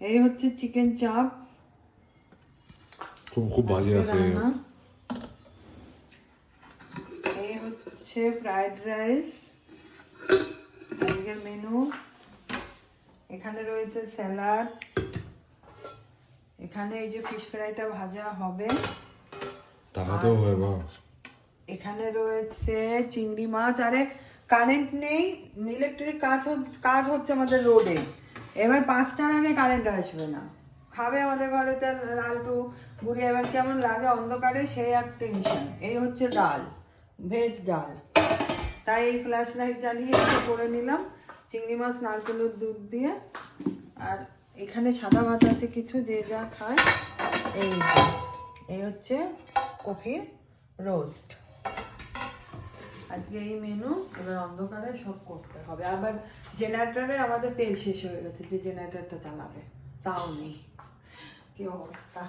এই হচ্ছে চিকেন চাপ খুব বাজে আছে। এই হচ্ছে ফ্রাইড রাইস আজকের মেনু। এখানে রয়েছে স্যালাড, এখানে এই যে ফিশ ফ্রাইটা ভাজা হবে, টাকাতেও হয় মা। এখানে রয়েছে চিংড়ি মাছ। আরে কারেন্ট নেই, ইলেকট্রিক কাজ হচ্ছে আমাদের রোডে, এবার 5টার আগে কারেন্ট আসবে না। খাবে আমাদের ঘরেতে লালটু গুড়ি, এবার কেমন লাগে অন্ধকারে সেই এক টেনশন। এই হচ্ছে ডাল, ভেজ ডাল, তাই এই ফ্ল্যাশ লাইট জ্বালিয়ে একটু করে নিলাম চিংড়ি মাছ নারকেলের দুধ দিয়ে। আর এখানে সাদা ভাত আছে কিছু, যে যা খায়। এই হচ্ছে কফির রোস্ট। আজকে এই মেনু। এবার অন্ধকারে সব করতে হবে। আবার জেনারেটরে আমাদের তেল শেষ হয়ে গেছে, যে জেনারেটরটা চালাবে তাও নেই। কি অবস্থা।